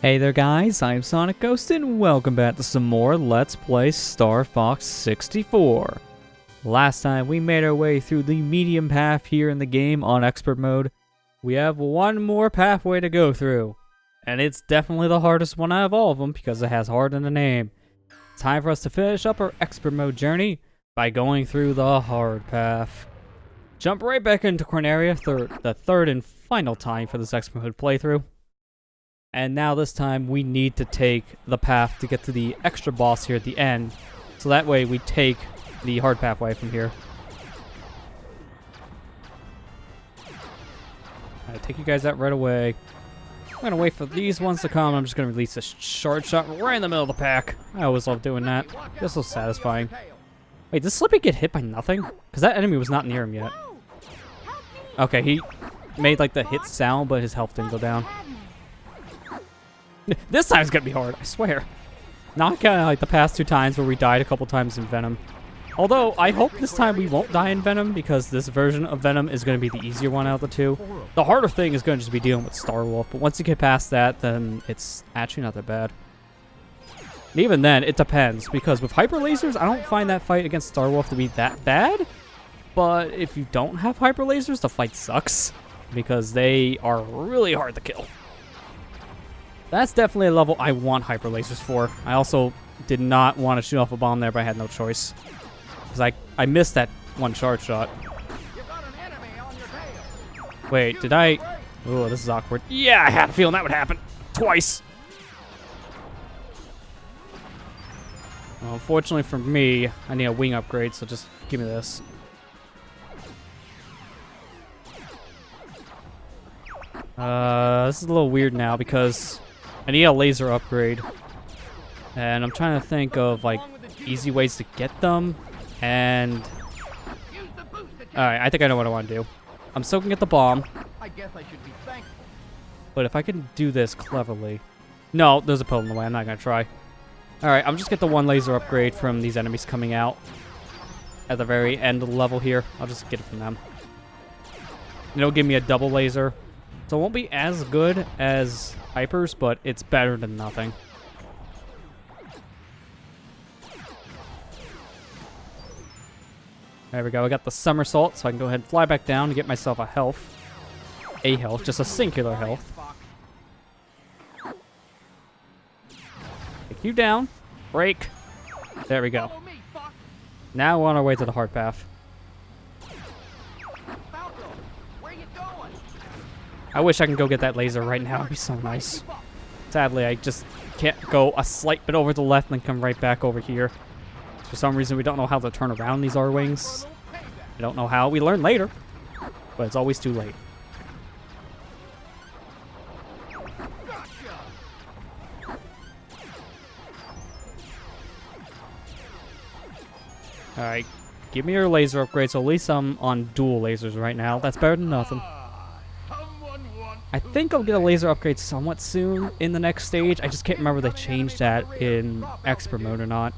Hey there guys, I'm SonicGhost and welcome back to some more Let's Play Star Fox 64. Last time we made our way through the medium path here in the game on expert mode. We have one more pathway to go through, and it's definitely the hardest one out of all of them because it has hard in the name. Time for us to finish up our expert mode journey by going through the hard path. Jump right back into Corneria, the third and final time for this expert mode playthrough. And now this time we need to take the path to get to the extra boss here at the end. So that way we take the hard pathway from here. Alright, take you guys out right away. I'm gonna wait for these ones to come. I'm just gonna release a shard shot right in the middle of the pack. I always love doing that. This so satisfying. Wait, does Slippy get hit by nothing? Because that enemy was not near him yet. Okay, he made like the hit sound, but his health didn't go down. This time's gonna be hard, I swear. Not kinda like the past two times where we died a couple times in Venom. Although, I hope this time we won't die in Venom, because this version of Venom is gonna be the easier one out of the two. The harder thing is gonna just be dealing with Starwolf, but once you get past that, then it's actually not that bad. And even then, it depends, because with Hyper Lasers, I don't find that fight against Starwolf to be that bad. But if you don't have Hyper Lasers, the fight sucks, because they are really hard to kill. That's definitely a level I want Hyper Lasers for. I also did not want to shoot off a bomb there, but I had no choice. Because I missed that one shard shot. Wait, did I... Oh, this is awkward. Yeah, I had a feeling that would happen. Twice. Well, unfortunately for me, I need a wing upgrade, so just give me this. This is a little weird now because I need a laser upgrade, and I'm trying to think of like easy ways to get them. And all right, I think I know what I want to do. I'm still gonna get the bomb, but if I can do this cleverly, no, there's a pill in the way. I'm not gonna try. All right, I'm just get the one laser upgrade from these enemies coming out at the very end of the level here. I'll just get it from them. It'll give me a double laser. So it won't be as good as Hypers, but it's better than nothing. There we go. I got the somersault, so I can go ahead and fly back down and get myself a health. A health, just a singular health. Take you down. Break. There we go. Now we're on our way to the hard path. I wish I could go get that laser right now. It'd be so nice. Sadly, I just can't go a slight bit over to the left and then come right back over here. For some reason, we don't know how to turn around these R-Wings. We don't know how. We learn later, but it's always too late. Alright, give me your laser upgrade, so at least I'm on dual lasers right now. That's better than nothing. I think I'll get a laser upgrade somewhat soon in the next stage. I just can't remember if they changed that in expert mode or not.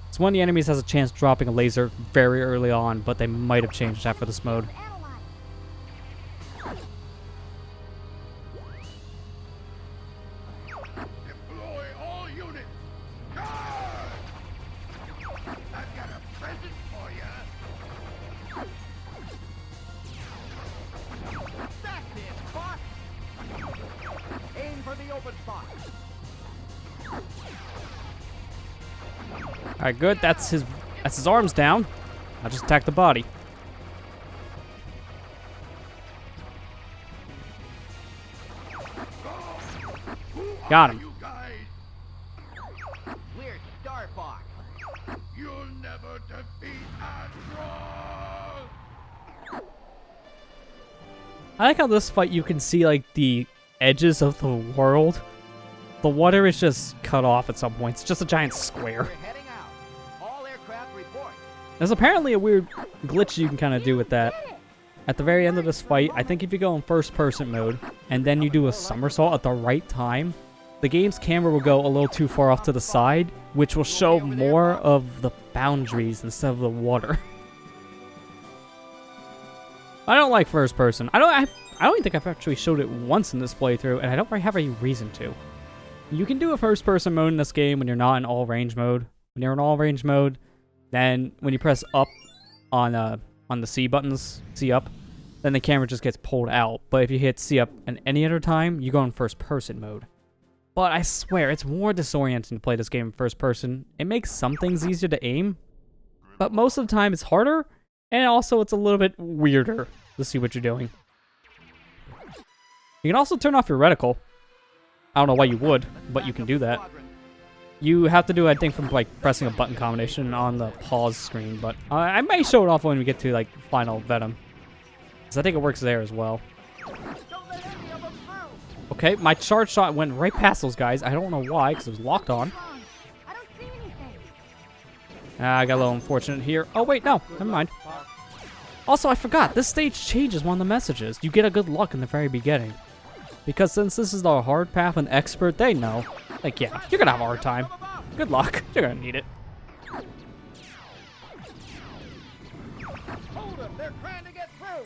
It's one of the enemies has a chance of dropping a laser very early on, but they might have changed that for this mode. Deploy all units. I've got a present for you. That's it, Fox. Aim for the open spot. Alright, good. That's his arms down. I'll just attack the body. Got him. We're Star Fox. You'll never defeat Astro. I like how this fight you can see like the edges of the world. The water is just cut off at some points. It's just a giant square. We're heading out. All aircraft report. There's apparently a weird glitch you can kind of do with that. At the very end of this fight, I think if you go in first person mode and then you do a somersault at the right time, the game's camera will go a little too far off to the side, which will show more of the boundaries instead of the water. I don't like first person. I don't even think I've actually showed it once in this playthrough, and I don't really have any reason to. You can do a first person mode in this game when you're not in all range mode. When you're in all range mode, then when you press up on the C buttons, C up, then the camera just gets pulled out. But if you hit C up at any other time, you go in first person mode. But I swear, it's more disorienting to play this game in first person. It makes some things easier to aim, but most of the time it's harder, and also it's a little bit weirder to see what you're doing. You can also turn off your reticle. I don't know why you would, but you can do that. You have to do, I think, from like pressing a button combination on the pause screen, but I may show it off when we get to like final Venom, because I think it works there as well. Okay, my charge shot went right past those guys. I don't know why, because it was locked on. I don't see anything. I got a little unfortunate here. Oh wait, no, never mind. Also, I forgot, this stage changes one of the messages. You get a good luck in the very beginning. Because since this is the hard path and expert, they know. Like, yeah, you're gonna have a hard time. Good luck. You're gonna need it. Hold them! They're trying to get through!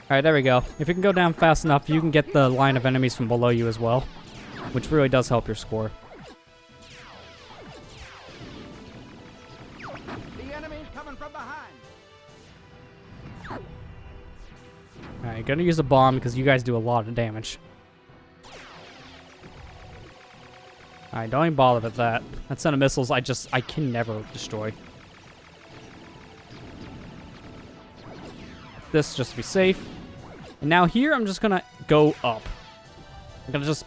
Alright, there we go. If you can go down fast enough, you can get the line of enemies from below you as well. Which really does help your score. The enemy's coming from behind! Alright, gonna use a bomb because you guys do a lot of damage. Alright, don't even bother with that. That set of missiles I can never destroy. This just to be safe. And now here I'm just gonna go up. I'm gonna just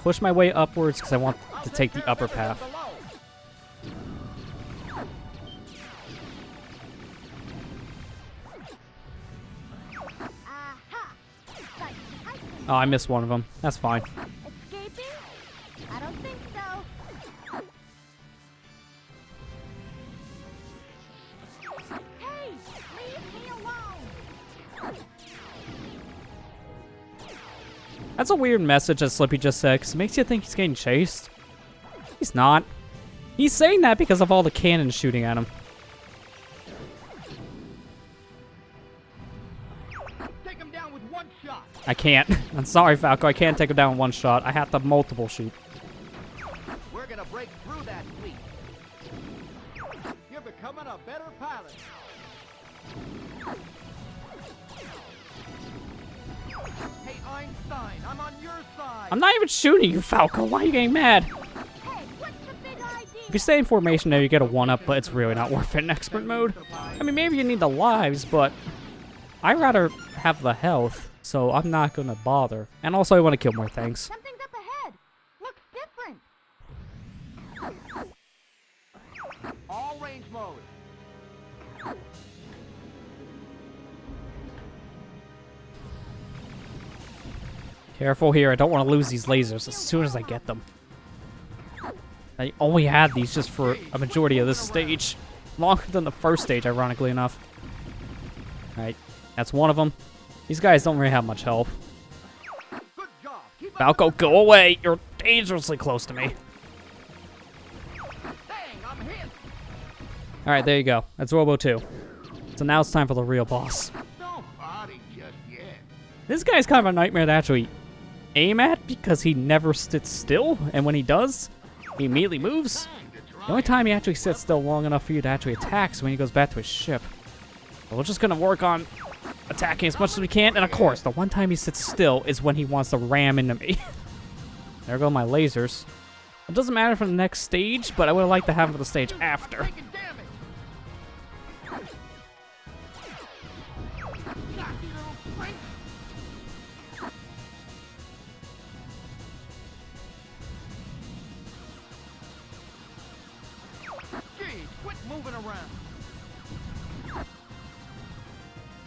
push my way upwards because I want to take the upper path. Aha! Like, Oh, I missed one of them. That's fine. escaping? I don't think so. Hey, leave me alone. That's a weird message that Slippy just said because it makes you think he's getting chased. He's not. He's saying that because of all the cannons shooting at him. Take him down with one shot! I can't. I'm sorry, Falco. I can't take him down in one shot. I have to multiple shoot. We're gonna break through that fleet! You're becoming a better pilot! Hey, Einstein, I'm on your side! I'm not even shooting you, Falco. Why are you getting mad? Hey, what's the big idea? If you stay in formation there, you get a 1-up, but it's really not worth it in expert mode. I mean, maybe you need the lives, but I'd rather have the health, so I'm not going to bother. And also, I want to kill more things. Something's up ahead. Looks different. All range mode! Careful here. I don't want to lose these lasers as soon as I get them. I only had these just for a majority of this stage. Longer than the first stage, ironically enough. Alright, that's one of them. These guys don't really have much health. Good job! Keep up Falco, go away! You're dangerously close to me. Dang, I'm hit! Alright, there you go. That's Robo 2. So now it's time for the real boss. Don't body just yet! This guy's kind of a nightmare to actually aim at because he never sits still, and when he does, he immediately moves. The only time he actually sits still long enough for you to actually attack is when he goes back to his ship. But we're just gonna work on attacking as much as we can, and of course, the one time he sits still is when he wants to ram into me. There go my lasers. It doesn't matter for the next stage, but I would like to have him for the stage after. Taking damage! Cocky little freak! Geez, quit moving around!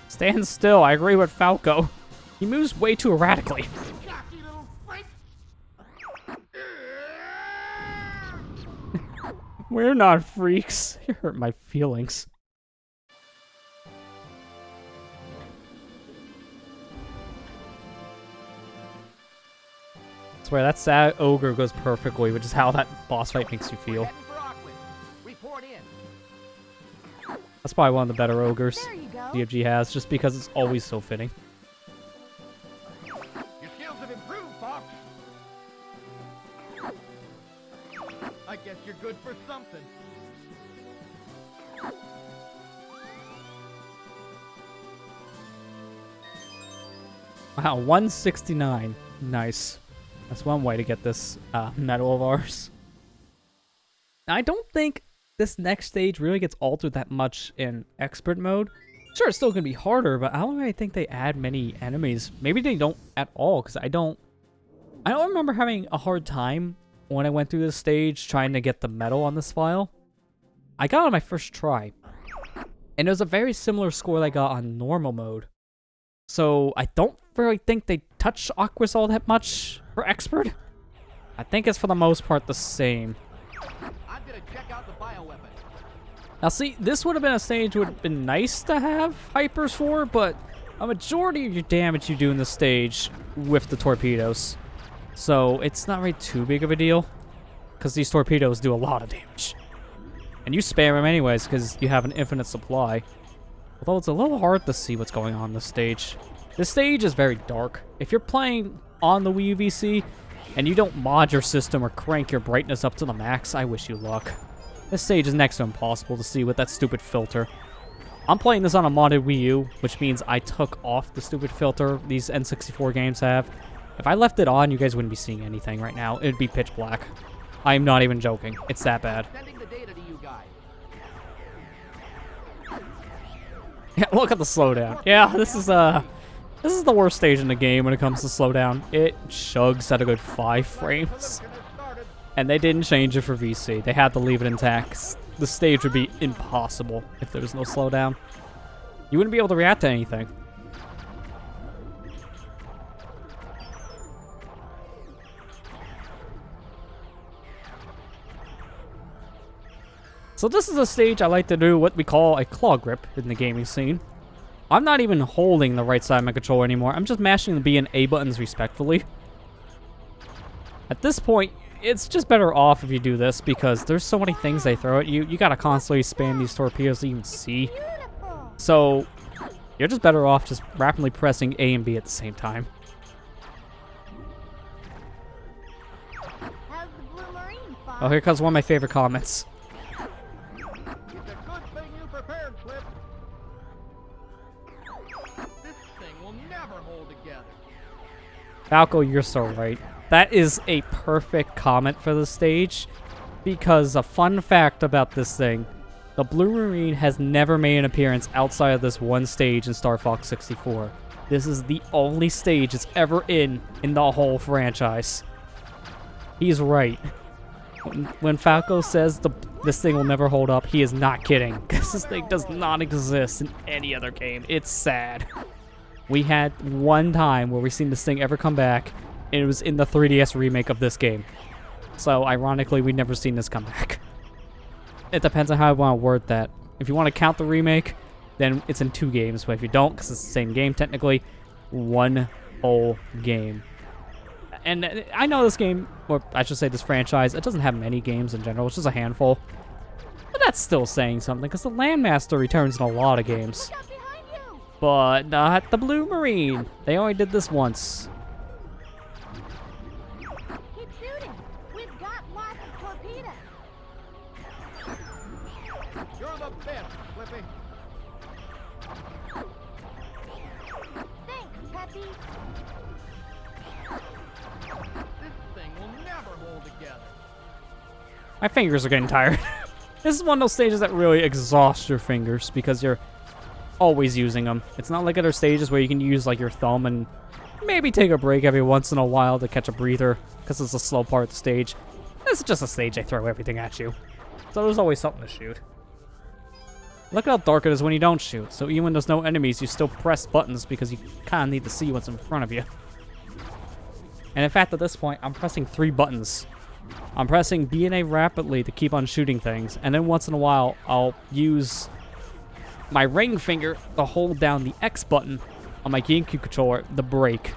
Stand still, I agree with Falco. He moves way too erratically. Cocky little freak! We're not freaks. You hurt my feelings. swear, that sad ogre goes perfectly, which is how that boss fight makes you We're feel. heading for Auckland. Report in. That's probably one of the better ogres There you go. DFG has, just because it's always so fitting. Your skills have improved, Fox. I guess you're good for something. Wow, 169. Nice. That's one way to get this medal of ours. I don't think this next stage really gets altered that much in expert mode. Sure, it's still going to be harder, but I don't really think they add many enemies. Maybe they don't at all, because I don't remember having a hard time when I went through this stage trying to get the medal on this file. I got it on my first try. And it was a very similar score that I got on normal mode. So I don't really think they touch Aquas all that much for expert. I think it's for the most part the same. I'm gonna check out the bioweapon. Now see, this would have been a stage would have been nice to have hypers for, but a majority of your damage you do in this stage with the torpedoes. So it's not really too big of a deal, because these torpedoes do a lot of damage. And you spam them anyways, because you have an infinite supply. Although it's a little hard to see what's going on this stage. This stage is very dark. If you're playing on the Wii U VC, and you don't mod your system or crank your brightness up to the max, I wish you luck. This stage is next to impossible to see with that stupid filter. I'm playing this on a modded Wii U, which means I took off the stupid filter these N64 games have. If I left it on, you guys wouldn't be seeing anything right now. It'd be pitch black. I'm not even joking. It's that bad. Sending the data to you guys. Yeah, look at the slowdown. Yeah, this is the worst stage in the game when it comes to slowdown. It chugs at a good 5 frames. Revolution has started. And they didn't change it for VC. They had to leave it intact. The stage would be impossible if there was no slowdown. You wouldn't be able to react to anything. So this is a stage I like to do what we call a claw grip in the gaming scene. I'm not even holding the right side of my controller anymore. I'm just mashing the B and A buttons respectively. At this point, it's just better off if you do this because there's so many things they throw at you. You gotta constantly spam these torpedoes to even see. Beautiful. So you're just better off just rapidly pressing A and B at the same time. How's the Blue Marine, Fox? Oh, here comes one of my favorite comments. It's a good thing you prepared, Flip. This thing will never hold together. Falco, you're so right. That is a perfect comment for the stage, because a fun fact about this thing, the Blue Marine has never made an appearance outside of this one stage in Star Fox 64. This is the only stage it's ever in the whole franchise. He's right. When Falco says this thing will never hold up, he is not kidding, because this thing does not exist in any other game. It's sad. We had one time where we seen this thing ever come back, and it was in the 3DS remake of this game. So, ironically, we've never seen this come back. It depends on how I want to word that. If you want to count the remake, then it's in 2 games. But if you don't, because it's the same game, technically, 1 whole game. And I know this game, or I should say this franchise, it doesn't have many games in general. It's just a handful. But that's still saying something, because the Landmaster returns in a lot of games. Look out behind you. But not the Blue Marine. They only did this once. Keep shooting. We've got lots of torpedoes. You're the best, Flippy. Thanks, Peppy. This thing will never hold together. My fingers are getting tired. This is one of those stages that really exhausts your fingers because you're always using them. It's not like other stages where you can use like your thumb and maybe take a break every once in a while to catch a breather because it's a slow part of the stage. This is just a stage they throw everything at you. So there's always something to shoot. Look at how dark it is when you don't shoot. So even when there's no enemies, you still press buttons because you kind of need to see what's in front of you. And in fact, at this point, I'm pressing 3 buttons. I'm pressing B and A rapidly to keep on shooting things, and then once in a while, I'll use my ring finger to hold down the X button on my GameCube controller, the brake.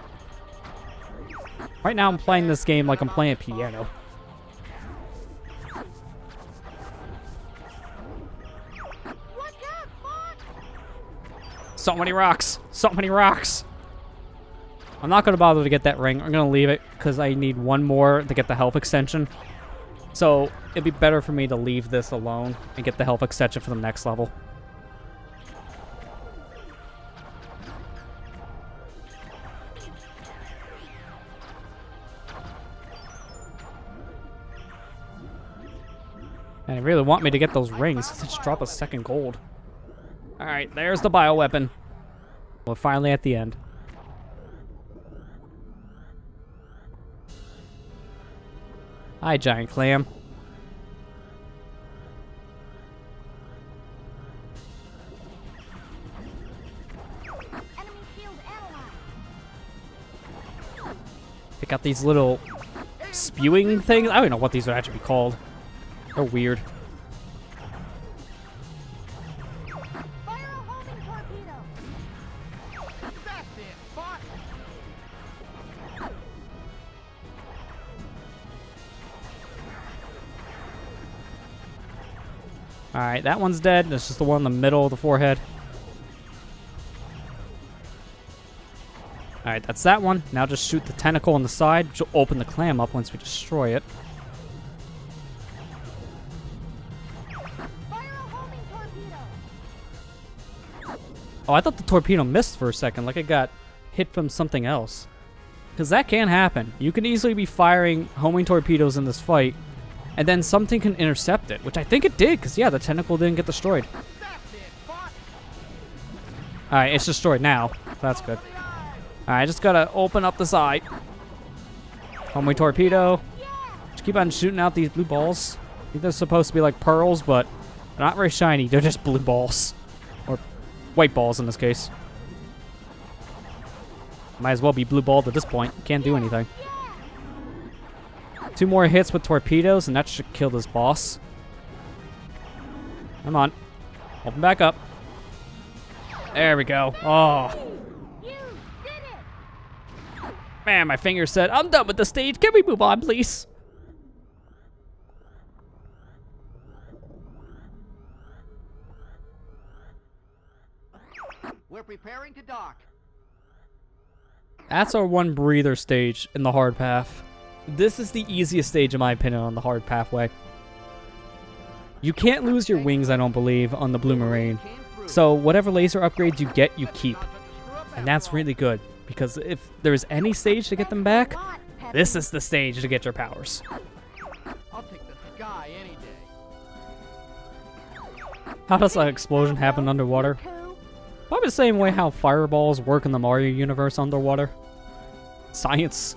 Right now I'm playing this game like I'm playing piano. Watch out, Fox! So many rocks. So many rocks. I'm not going to bother to get that ring. I'm going to leave it because I need one more to get the health extension. So it'd be better for me to leave this alone and get the health extension for the next level. And they really want me to get those rings. Let's just drop a second gold. Alright, there's the bioweapon. We're finally at the end. Hi, giant clam. Enemy shield analyzed. Pick out these little spewing things. I don't know what these would actually be called. They're weird. Fire a homing torpedo. That's it, Fox. Alright, that one's dead. That's just the one in the middle of the forehead. Alright, that's that one. Now just shoot the tentacle on the side, which will open the clam up once we destroy it. Fire a homing torpedo. Oh, I thought the torpedo missed for a second, like it got hit from something else. Because that can happen. You can easily be firing homing torpedoes in this fight, and then something can intercept it, which I think it did, because, yeah, the tentacle didn't get destroyed. That's it, Fox. Alright, it's destroyed now. That's good. Alright, I just gotta open up the side. Homing torpedo. Just keep on shooting out these blue balls. I think they're supposed to be like pearls, but they're not very shiny. They're just blue balls. Or white balls in this case. Might as well be blue balled at this point. Can't do anything. 2 more hits with torpedoes, and that should kill this boss. Come on. Open back up. There we go. Oh. You did it. Man, my finger said, I'm done with the stage. Can we move on, please? We're preparing to dock. That's our one breather stage in the hard path. This is the easiest stage, in my opinion, on the hard pathway. You can't lose your wings, I don't believe, on the Blue Marine. So whatever laser upgrades you get, you keep. And that's really good, because if there's any stage to get them back, this is the stage to get your powers. I'll take the sky any day. How does that explosion happen underwater? Probably the same way how fireballs work in the Mario universe underwater. Science.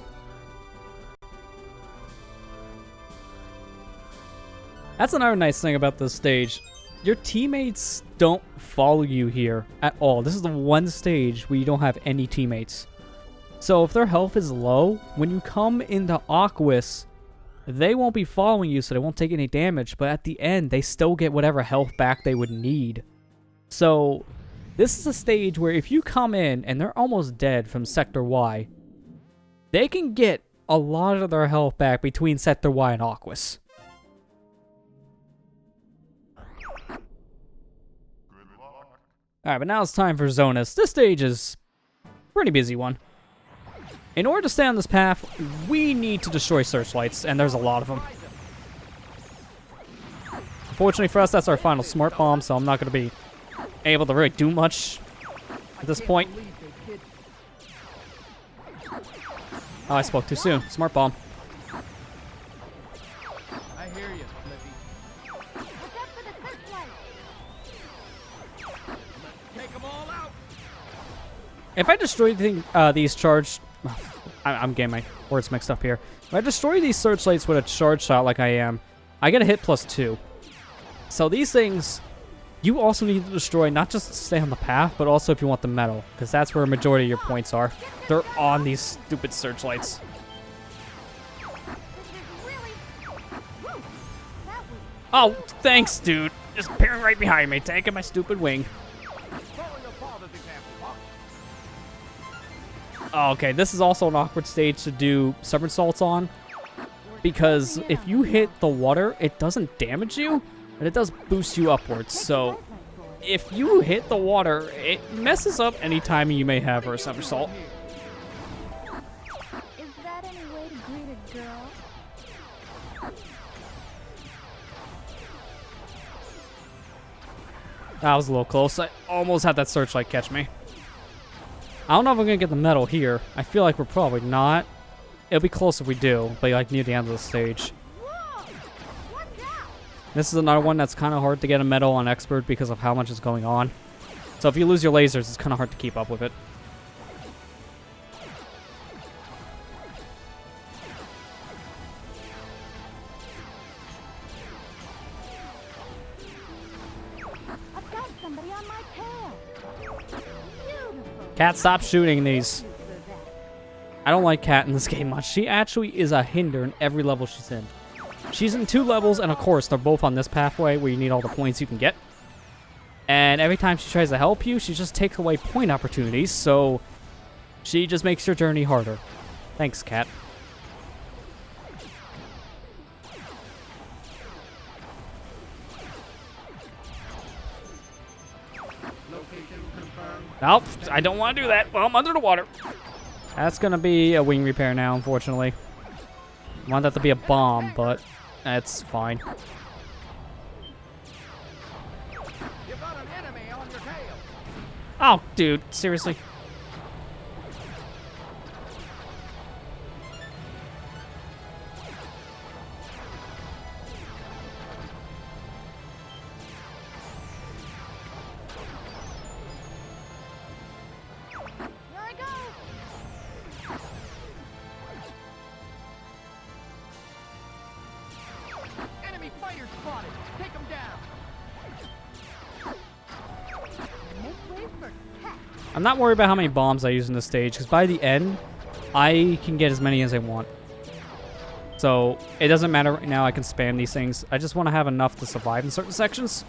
That's another nice thing about this stage. Your teammates don't follow you here at all. This is the one stage where you don't have any teammates. So if their health is low, when you come into Aquas, they won't be following you, so they won't take any damage. But at the end, they still get whatever health back they would need. So this is a stage where if you come in and they're almost dead from Sector Y, they can get a lot of their health back between Sector Y and Aquas. Alright, but now it's time for Zonus. This stage is a pretty busy one. In order to stay on this path, we need to destroy searchlights, and there's a lot of them. Unfortunately for us, that's our final smart bomb, so I'm not going to be able to really do much at this point. Oh, I spoke too soon. Smart bomb. I hear you, Flippy. Look up for the searchlight. Let's take them all out. If I destroy these charged... I'm getting my words mixed up here. If I destroy these searchlights with a charge shot like I am, I get a hit +2. So these things, you also need to destroy, not just to stay on the path, but also if you want the metal, because that's where a majority of your points are. They're on these stupid searchlights. This is really... Woo! That was... Oh, thanks, dude. Just appearing right behind me, taking my stupid wing. Follow your father's example, Fox. Oh, okay, this is also an awkward stage to do somersaults on, because if you hit the water, it doesn't damage you, but it does boost you upwards. So if you hit the water, it messes up any time you may have for a somersault. Is that any way to greet a girl? That was a little close. I almost had that searchlight catch me. I don't know if we're going to get the medal here. I feel like we're probably not. It'll be close if we do, but like near the end of the stage. Whoa! Watch out! This is another one that's kind of hard to get a medal on expert because of how much is going on. So if you lose your lasers, it's kind of hard to keep up with it. I've got somebody on my tail. Beautiful. Cat, stop shooting these. Thank you for that. I don't like Cat in this game much. She actually is a hinder in every level she's in. She's in 2 levels, and of course, they're both on this pathway where you need all the points you can get. And every time she tries to help you, she just takes away point opportunities, so she just makes your journey harder. Thanks, Cat. Nope, I don't want to do that. Well, I'm under the water. That's going to be a wing repair now, unfortunately. I want that to be a bomb, but that's fine. You've got an enemy on your tail. Oh, dude, seriously? Here I go. Enemy fighter spotted. Take him down. Make way for cat. I'm not worried about how many bombs I use in this stage, because by the end, I can get as many as I want. So, it doesn't matter right now, I can spam these things. I just want to have enough to survive in certain sections.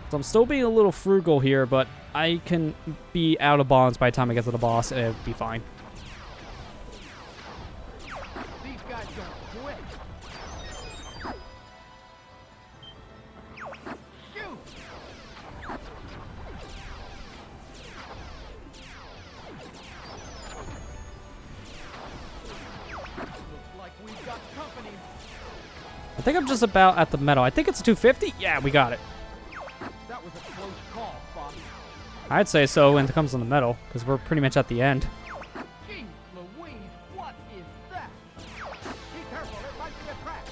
So I'm still being a little frugal here, but I can be out of bombs by the time I get to the boss, and it'll be fine. These guys don't quit. Shoot! Looks like we've got company. I think I'm just about at the medal. I think it's 250? Yeah, we got it. That was a close call, Bobby. I'd say so when it comes to the medal, because we're pretty much at the end. Jeez Louise, what is that? Be careful, it might be a trap.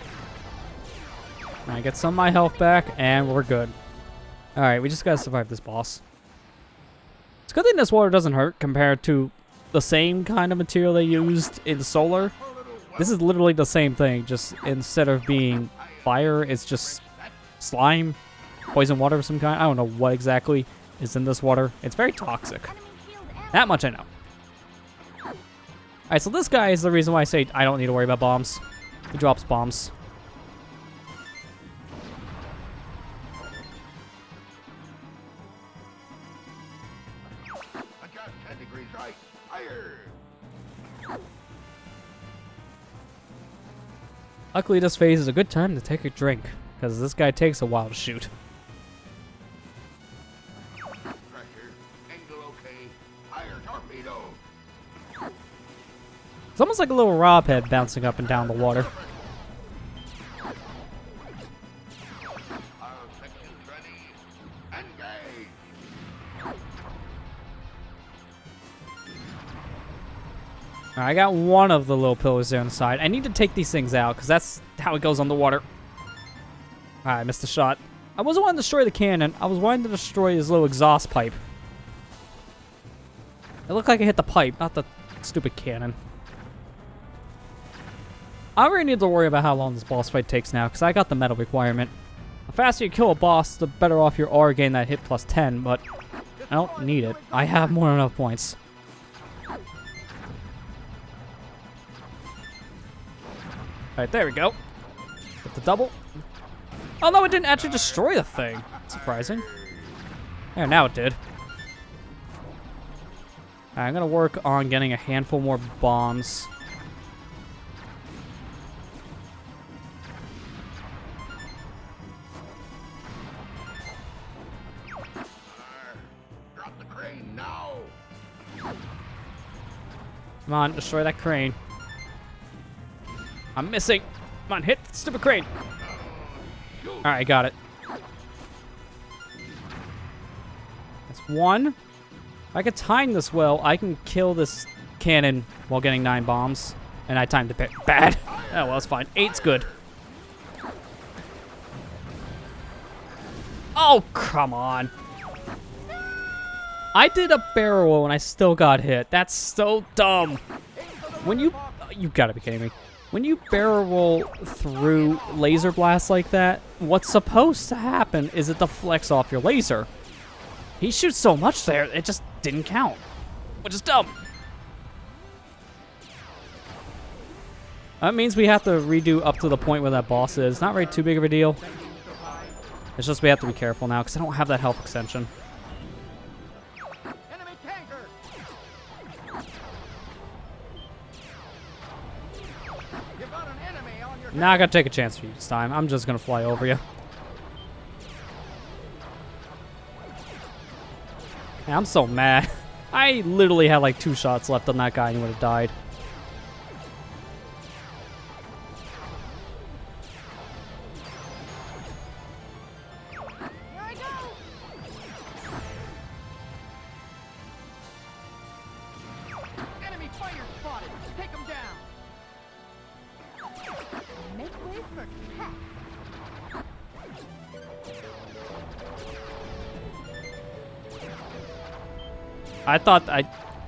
I get some of my health back, and we're good. Alright, we just gotta survive this boss. It's a good thing this water doesn't hurt compared to the same kind of material they used in Solar. This is literally the same thing, just instead of being fire, it's just slime, poison water of some kind. I don't know what exactly is in this water. It's very toxic. Enemy shield out. That much I know. Alright, so this guy is the reason why I say I don't need to worry about bombs. He drops bombs. I got 10 degrees right. Higher. Luckily, this phase is a good time to take a drink, because this guy takes a while to shoot. Pressure. Angle okay. Higher torpedo. It's almost like a little Rob head bouncing up and down the water. Our section's ready. Engage. Alright, I got one of the little pillars there on the side. I need to take these things out, because that's how it goes underwater. Alright, I missed the shot. I wasn't wanting to destroy the cannon. I was wanting to destroy his little exhaust pipe. It looked like I hit the pipe, not the stupid cannon. I don't really need to worry about how long this boss fight takes now, because I got the medal requirement. The faster you kill a boss, the better off you are getting that hit plus 10, but I don't need it. I have more than enough points. Alright, there we go. Get the double. Oh no, it didn't actually destroy the thing. Surprising. Yeah, now it did. I'm gonna work on getting a handful more bombs. Drop the crane now. Come on, destroy that crane. I'm missing. Come on, hit the stupid crane. Alright, got it. That's one. If I could time this well, I can kill this cannon while getting 9 bombs. And I timed it bad. Oh, well, it's fine. 8's good. Oh, come on. I did a barrel roll and I still got hit. That's so dumb. When you gotta be kidding me. When you barrel roll through laser blasts like that, what's supposed to happen is it deflects off your laser. He shoots so much there, it just didn't count, which is dumb. That means we have to redo up to the point where that boss is. Not really too big of a deal. It's just we have to be careful now because I don't have that health extension. Enemy tanker. You've got an enemy on your Now I gotta take a chance for you this time. I'm just gonna fly over you. Man, I'm so mad. I literally had like 2 shots left on that guy and he would have died. Here I go. enemy fighter spotted. Take him down. Make way for attack. I thought I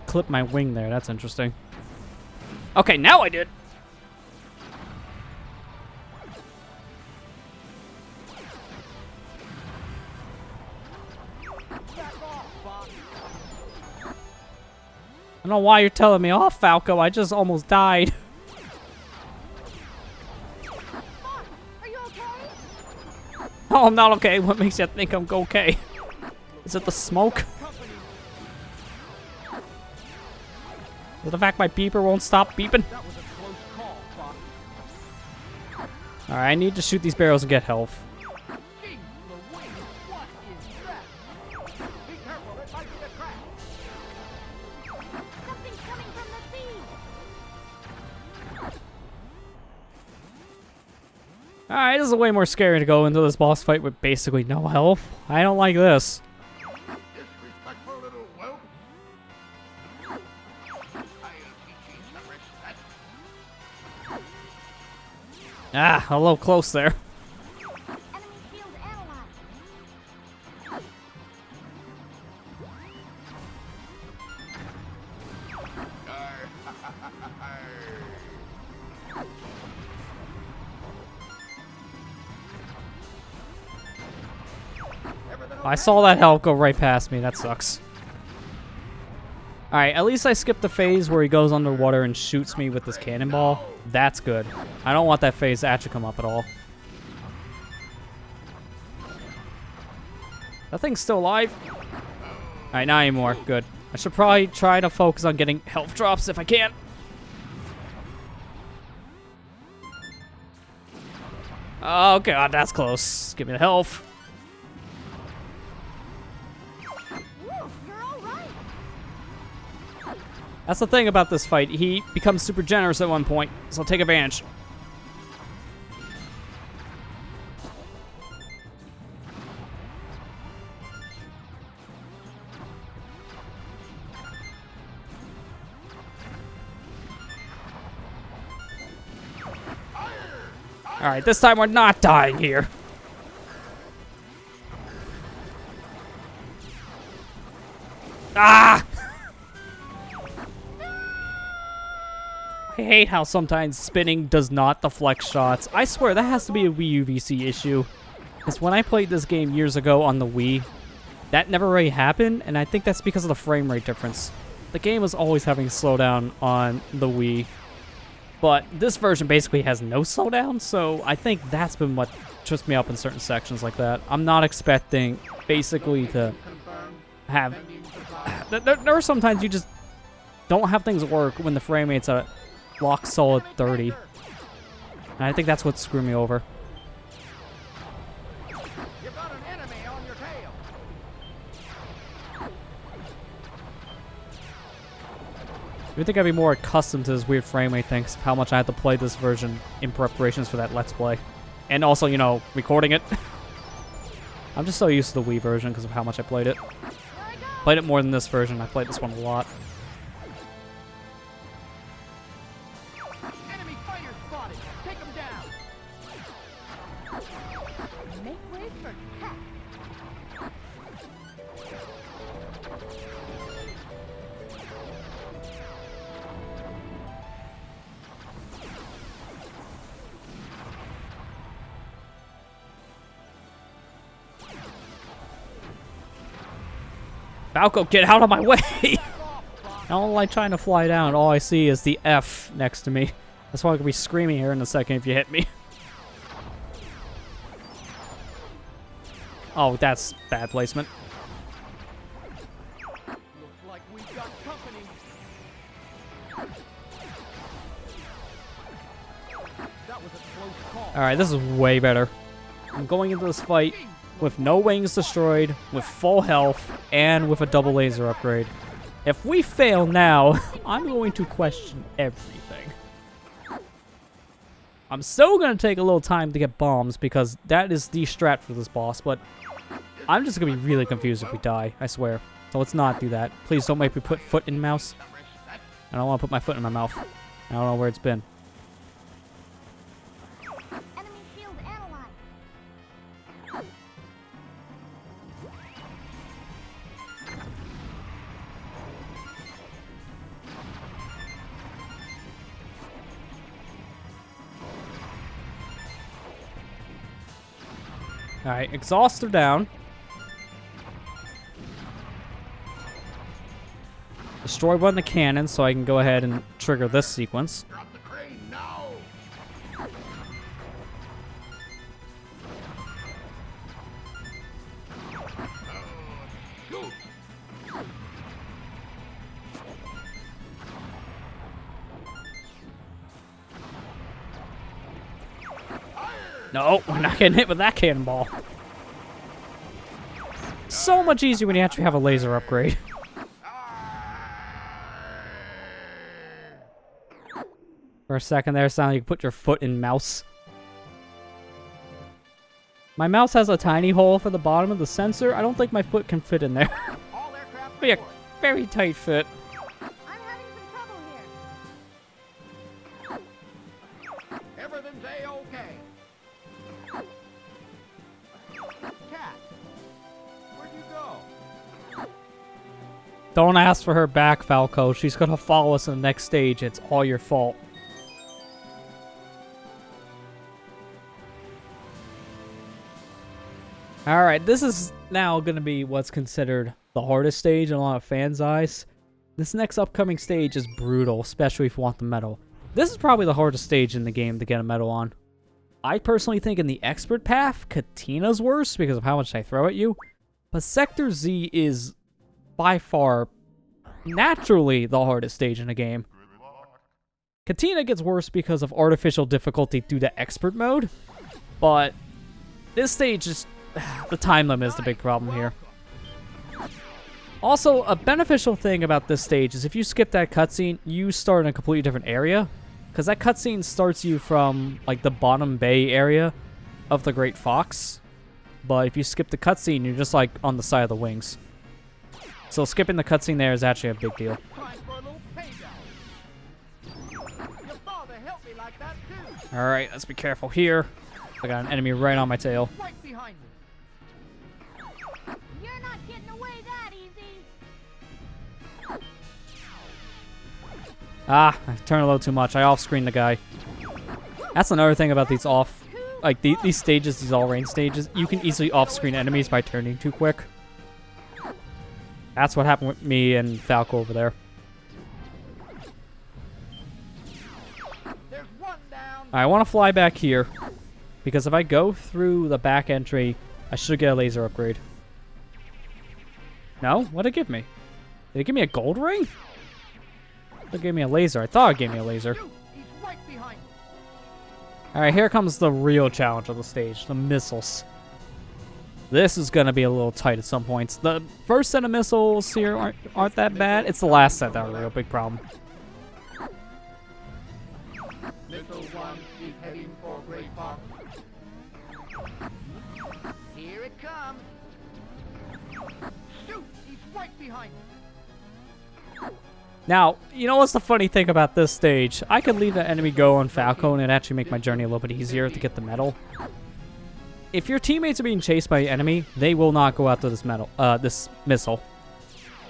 clipped my wing there. That's interesting. Okay, now I did. Back off, Bob. I don't know why you're telling me off, Falco. I just almost died. Mark, are you okay? Oh, I'm not okay. What makes you think I'm okay? Is it the smoke? Company. Is it the fact my beeper won't stop beeping? That was a close call, Bob. Alright, I need to shoot these barrels and get health. Gee, Louise, what is that? Be careful, it might be a trap. Something's coming from the sea. Alright, this is way more scary to go into this boss fight with basically no health. I don't like this. Disrespectful little whelp. I'll teach you some respect. Ah, a little close there. Enemy shield analyzed. I saw that health go right past me. That sucks. Alright, at least I skipped the phase where he goes underwater and shoots me with this cannonball. That's good. I don't want that phase to actually come up at all. That thing's still alive. Alright, not anymore. Good. I should probably try to focus on getting health drops if I can. Oh god, that's close. Give me the health. Woo, you're all right. That's the thing about this fight. He becomes super generous at one point, so take advantage. Alright, this time we're not dying here. Ah! I hate how sometimes spinning does not deflect shots. I swear that has to be a Wii UVC issue. Because when I played this game years ago on the Wii, that never really happened, and I think that's because of the frame rate difference. The game was always having slowdown on the Wii. But this version basically has no slowdown, so I think that's been what trips me up in certain sections like that. I'm not expecting basically to have... There are sometimes you just don't have things work when the frame rate's at lock solid 30. And I think that's what screwed me over. You've got an enemy on your tail. I think I'd be more accustomed to this weird frame rate thing, 'cause of how much I had to play this version in preparations for that Let's Play. And also, you know, recording it. I'm just so used to the Wii version because of how much I played it. Played it more than this version. I played this one a lot. Enemy fighter spotted. Take him down. Make way for Cat. Falco, get out of my way! I don't like trying to fly down. All I see is the F next to me. That's why I could be screaming here in a second if you hit me. Oh, that's bad placement. Looks like we've got company. That was a close call. Alright, this is way better. I'm going into this fight with no wings destroyed, with full health, and with a double laser upgrade. If we fail now, I'm going to question everything. I'm still going to take a little time to get bombs, because that is the strat for this boss, but I'm just going to be really confused if we die, I swear. So let's not do that. Please don't make me put foot in mouse. I don't want to put my foot in my mouth. I don't know where it's been. Enemy shield analyzed. Alright, exhaust her down. Destroy one of the cannons so I can go ahead and trigger this sequence. Drop the crane now. Shoot. No, we're not getting hit with that cannonball. So much easier when you actually have a laser upgrade. For a second there, it sounded like you put your foot in mouse. My mouse has a tiny hole for the bottom of the sensor. I don't think my foot can fit in there. All aircraft Be a report. very tight fit. I'm having some trouble here. Everything's A-okay. Cat, where'd you go? Don't ask for her back, Falco. She's gonna follow us in the next stage. It's all your fault. Alright, this is now going to be what's considered the hardest stage in a lot of fans' eyes. This next upcoming stage is brutal, especially if you want the medal. This is probably the hardest stage in the game to get a medal on. I personally think in the expert path, Katina's worse because of how much I throw at you. But Sector Z is by far naturally the hardest stage in the game. Katina gets worse because of artificial difficulty due to expert mode. But this stage is... the time limit is the big problem here. Also, a beneficial thing about this stage is if you skip that cutscene, you start in a completely different area. Because that cutscene starts you from, like, the bottom bay area of the Great Fox. But if you skip the cutscene, you're just, like, on the side of the wings. So skipping the cutscene there is actually a big deal. Time for a little payback. Your father helped me like that too. Alright, let's be careful here. I got an enemy right on my tail. Right behind me. You're not getting away that easy. Ah, I turned a little too much. I off-screened the guy. That's another thing about these these stages, these all-range stages. You can easily off-screen enemies by turning too quick. That's what happened with me and Falco over there. There's one down. I want to fly back here. Because if I go through the back entry, I should get a laser upgrade. No? What did it give me? Did it give me a gold ring? It gave me a laser. I thought it gave me a laser. Shoot! He's right behind you. Alright, here comes the real challenge of the stage. The missiles. This is going to be a little tight at some points. The first set of missiles here aren't that bad. It's the last set that are a real big problem. Missile 1 is heading for Great Fox. Here it comes. Shoot! He's right behind you. Now, you know what's the funny thing about this stage? I could leave the enemy go on Falco and it'd actually make my journey a little bit easier to get the medal. If your teammates are being chased by an enemy, they will not go after this missile.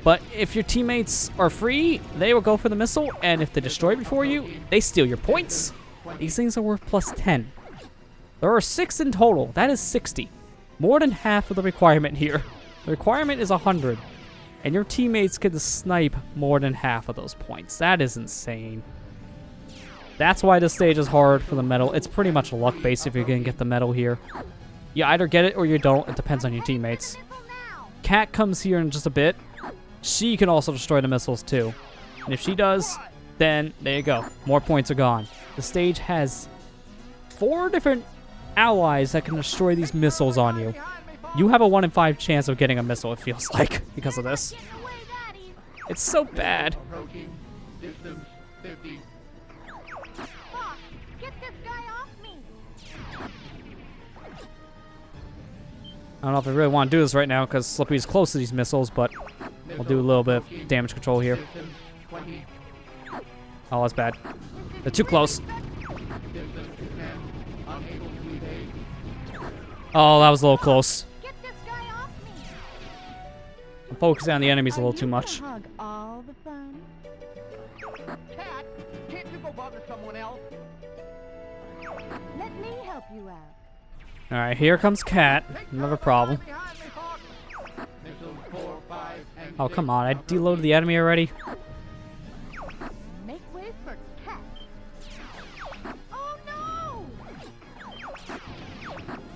But if your teammates are free, they will go for the missile, and if they destroy before you, they steal your points. These things are worth plus 10. There are 6 in total. That is 60. More than half of the requirement here. The requirement is 100. And your teammates can snipe more than half of those points. That is insane. That's why this stage is hard for the medal. It's pretty much luck-based if you're going to get the medal here. You either get it or you don't. It depends on your teammates. Cat comes here in just a bit. She can also destroy the missiles too. And if she does, then there you go. More points are gone. The stage has 4 different allies that can destroy these missiles on you. You have a 1 in 5 chance of getting a missile, it feels like, because of this. It's so bad. Approaching. Distance 50. Fox, get this guy off me. I don't know if I really want to do this right now because Slippy's close to these missiles, but we'll do a little bit of damage control here. Distance 20. Oh, that's bad. They're too close. Distance 10. Unable to evade. Oh, that was a little close. Get this guy off me. I'm focusing on the enemies a little too much. Hug all the fun. Cat, can't you go bother someone else? Let me help you out. Alright, here comes Cat. Another problem. Behind me, Fox. Missiles 4, 5, and Oh, 6. come on. I deloaded the enemy already. Make way for Cat. Oh no!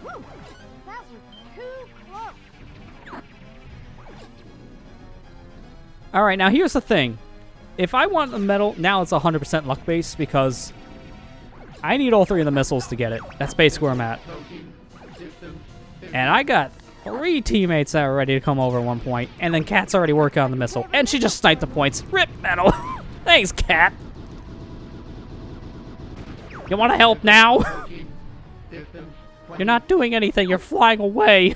Whew, that was too close. Alright, now here's the thing. If I want a medal, now it's 100% luck based because I need all 3 of the missiles to get it. That's basically where I'm at. Approaching. Distance 50. And I got 3 teammates that are ready to come over at one point, and then Cat's already working on the missile, and she just sniped the points. Rip medal. Thanks, Cat. You want to help now? Approaching. Distance 20. You're not doing anything. You're flying away.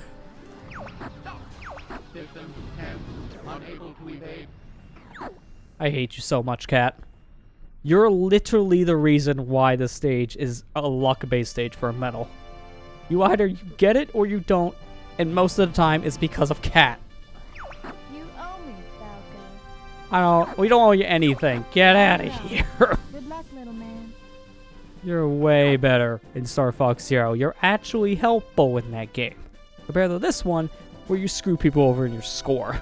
Distance 10. Unable to evade. I hate you so much, Cat. You're literally the reason why this stage is a luck-based stage for a medal. You either get it or you don't, and most of the time it's because of Cat. You owe me, Falco. We don't owe you anything. Get out of here. Good luck, little man. You're way better in Star Fox Zero. You're actually helpful in that game. Compared to this one, where you screw people over in your score.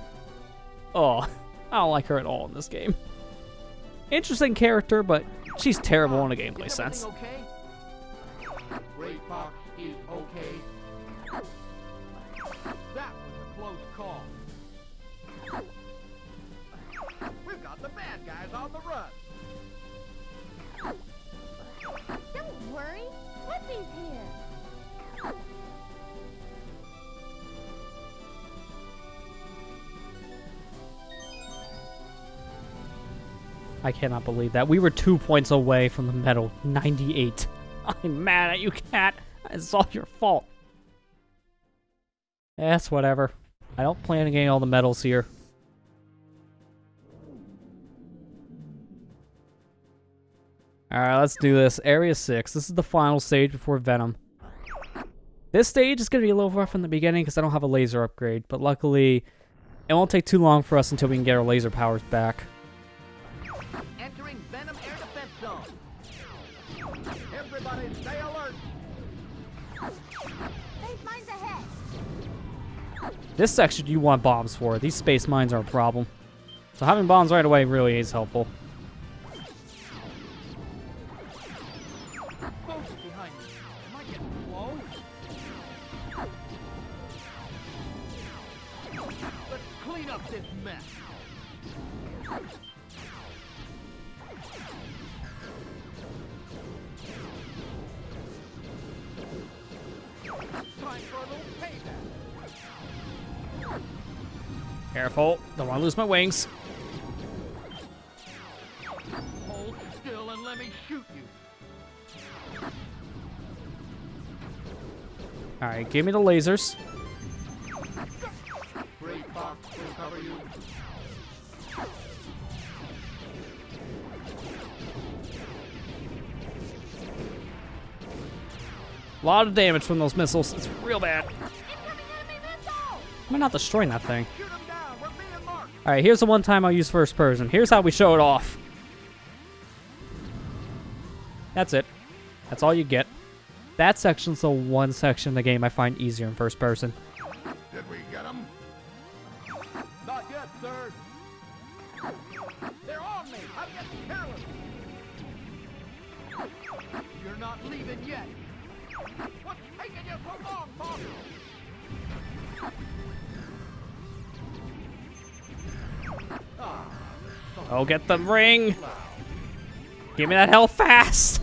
Oh, I don't like her at all in this game. Interesting character, but she's terrible in a gameplay Is sense. everything okay? Great Fox is okay. That was a close call. We've got the bad guys on the run. Don't worry. Flippy's here. I cannot believe that. We were 2 points away from the medal. 98. I'm mad at you, Cat. It's all your fault. That's whatever. I don't plan on getting all the medals here. Alright, let's do this. Area 6. This is the final stage before Venom. This stage is going to be a little rough in the beginning because I don't have a laser upgrade. But luckily, it won't take too long for us until we can get our laser powers back. Entering Venom Air Defense Zone. Everybody stay alert. Space mines ahead. This section you want bombs for. These space mines are a problem. So having bombs right away really is helpful. Focus behind me. Am I getting slow? Let's clean up this mess. little payback. Careful. Don't want to lose my wings. Hold still and let me shoot you. All right, give me the lasers. Great box will cover you. A lot of damage from those missiles. It's real bad. Incoming enemy missile! Am I not destroying that thing? Shoot him down. We're being marked. All right, here's the one time I'll use first person. Here's how we show it off. That's it. That's all you get. That section's the one section of the game I find easier in first person. Did we get him? Not yet, sir. They're on me. I'm getting careless. You're not leaving yet. What's taking you so long, boss? Oh, get the ring. Give me that health fast.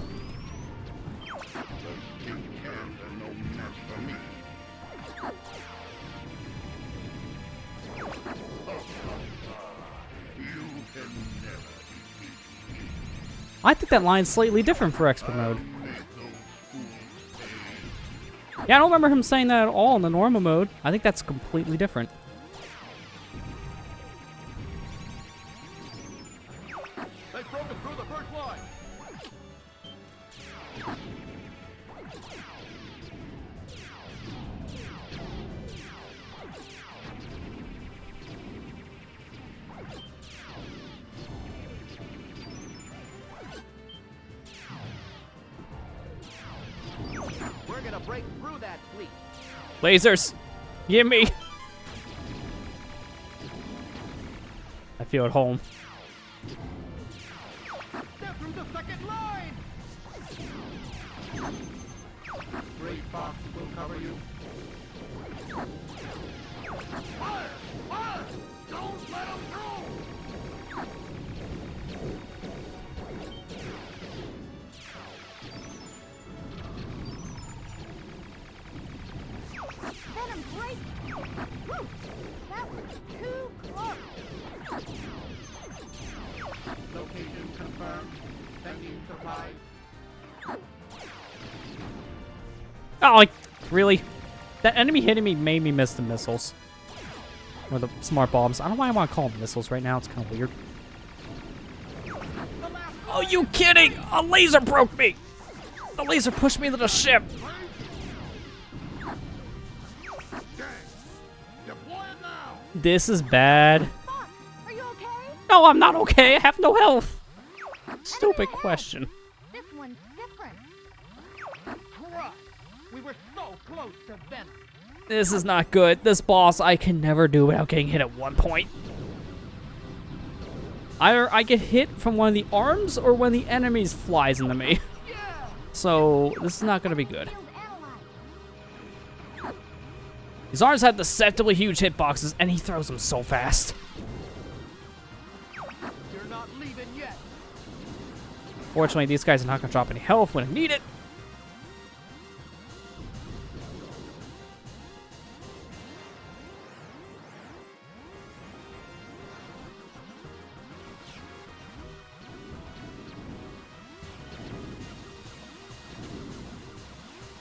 I think that line's slightly different for expert mode. Yeah, I don't remember him saying that at all in the normal mode. I think that's completely different. They've broken through the first line. We're gonna break through that fleet. Lasers! Give me! I feel at home. They're through the second line. Great box will cover you. Fire! Fire! Don't let them through! Venom break! Whew! That was too close! Location confirmed. Sending supplies. Oh, like, really? That enemy hitting me made me miss the missiles. Or the smart bombs. I don't know why I want to call them missiles right now. It's kind of weird. Oh, you kidding? A laser broke me! The laser pushed me into the ship! Deploy it now. This is bad. Boss, are you okay? No, I'm not okay. I have no health. Stupid question. This one's different. Crud. We were so close to Venom. This is not good. This boss I can never do without getting hit at one point. Either I get hit from one of the arms or when the enemies flies into me. Yeah. So this is not going to be good. Field analyzed. His arms have deceptively huge hitboxes and he throws them so fast. You're not leaving yet. Fortunately, these guys are not going to drop any health when I need it.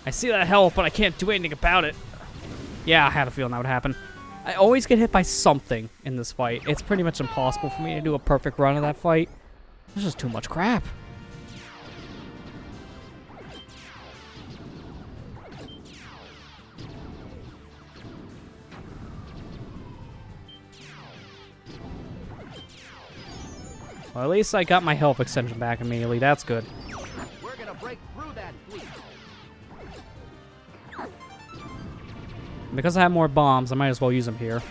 I see that health, but I can't do anything about it. Yeah, I had a feeling that would happen. I always get hit by something in this fight. It's pretty much impossible for me to do a perfect run of that fight. There's just too much crap. Well, at least I got my health extension back immediately. That's good. We're gonna break through that fleet. Because I have more bombs, I might as well use them here.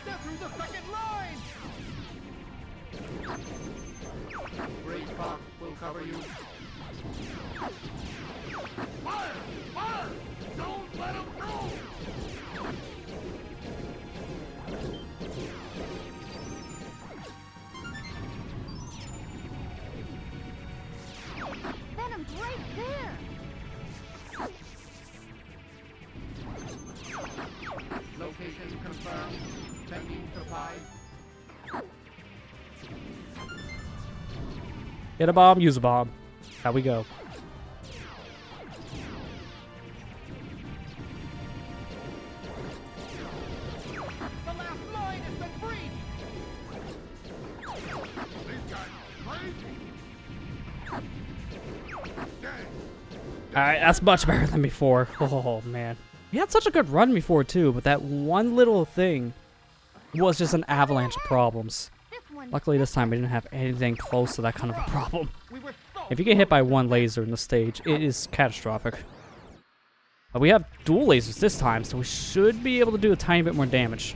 They're through the second line. Great box will cover you. Fire! Fire! Don't let them through! Venom's right there! Hit a bomb, use a bomb. How we go. The last line has been breached. These guys are crazy. Alright, that's much better than before. Oh, man. We had such a good run before, too, but that one little thing was just an avalanche of problems. This one. Luckily, this time we didn't have anything close to that kind of a problem. We were so If you get hit by one laser in the stage, it is catastrophic. But we have dual lasers this time, so we should be able to do a tiny bit more damage.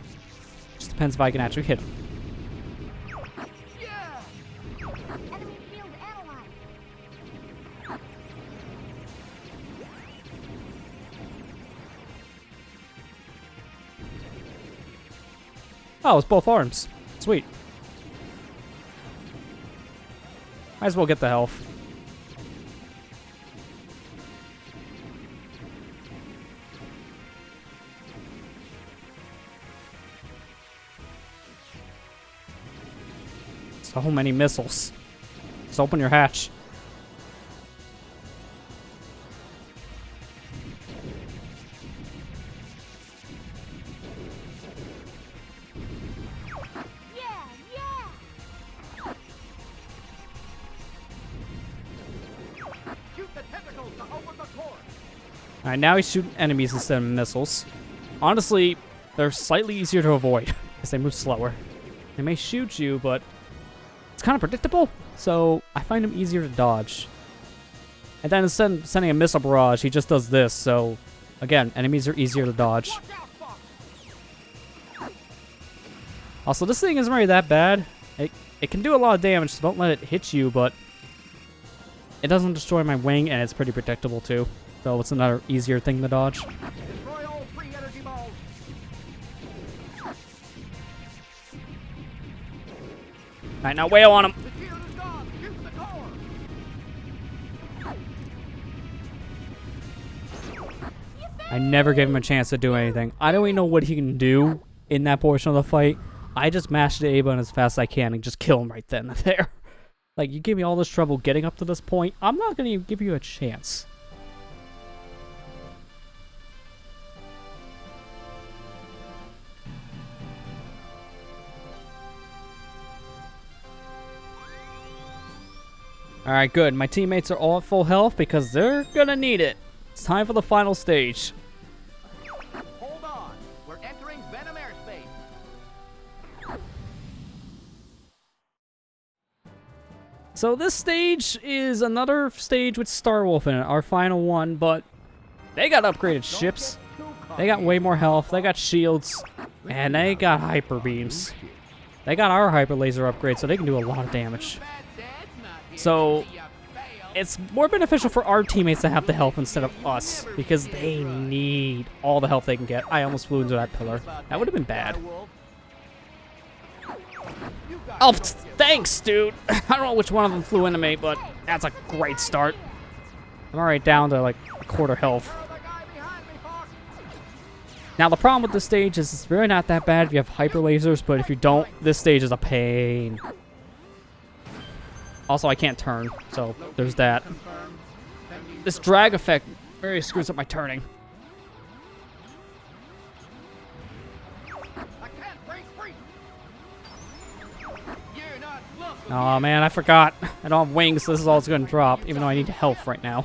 Just depends if I can actually hit him. yeah. Enemy field analyzed. Oh, it's both arms. Sweet. Might as well get the health. So many missiles. Just open your hatch. Yeah, yeah. Shoot the tentacles to open the core. Alright, now he's shooting enemies instead of missiles. Honestly, they're slightly easier to avoid, because they move slower. They may shoot you, but it's kind of predictable, so I find them easier to dodge. And then instead of sending a missile barrage, he just does this, so again, enemies are easier to dodge. Watch out, Fox. Also, this thing isn't really that bad. It can do a lot of damage, so don't let it hit you, but it doesn't destroy my wing, and it's pretty predictable too. So it's another easier thing to dodge. Destroy all 3 energy balls. Alright, now wail on him. The shield is gone. Shoot the core. I never gave him a chance to do anything. I don't even know what he can do in that portion of the fight. I just mashed the A button as fast as I can and just kill him right then and there. Like, you gave me all this trouble getting up to this point. I'm not going to give you a chance. Alright, good. My teammates are all at full health because they're gonna need it. It's time for the final stage. Hold on. We're entering Venom airspace. So this stage is another stage with Starwolf in it, our final one, but they got upgraded ships. They got way more health, they got shields, and they got hyper beams. They got our hyper laser upgrade, so they can do a lot of damage. So it's more beneficial for our teammates to have the health instead of us, because they need all the health they can get. I almost flew into that pillar. That would have been bad. Oh, thanks, dude. I don't know which one of them flew into me, but that's a great start. I'm already down to like a quarter health. Now, the problem with this stage is it's really not that bad if you have hyper lasers, but if you don't, this stage is a pain. Also, I can't turn, so there's that. This drag effect really screws up my turning. Oh man, I forgot. I don't have wings, so this is all it's gonna drop, even though I need health right now.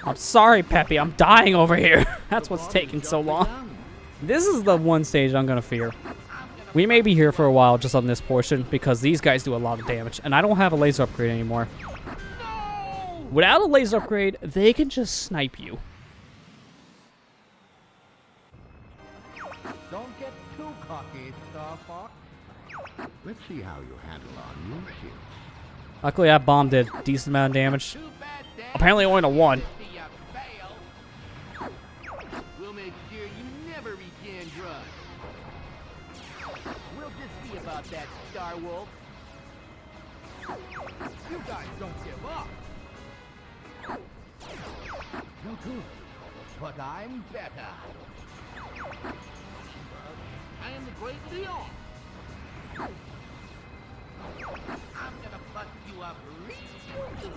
I'm sorry, Peppy, I'm dying over here. That's what's taking so long. This is the one stage I'm gonna fear. We may be here for a while just on this portion, because these guys do a lot of damage, and I don't have a laser upgrade anymore. Without a laser upgrade, they can just snipe you. Don't get too cocky, Star Fox. Let's see how you handle our new shield. Luckily, that bomb did a decent amount of damage. Too bad, Dad. Apparently only to one. See ya fail. We'll make sure you never regain drugs. We'll just see about that, Star Wolf. You guys don't give up. No good. but I'm better. I am the great Leon. I'm gonna bust you up real good.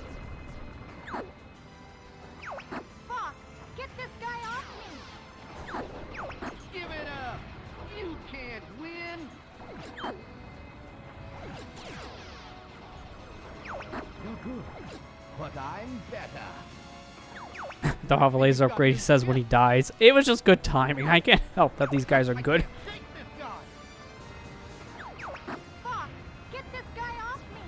Fox, get this guy off me! Give it up. You can't win. You're good, but I'm better. Don't have a laser upgrade, he says when he dies. It was just good timing. I can't help that these guys are good. Take this guy. Fox, get this guy off me!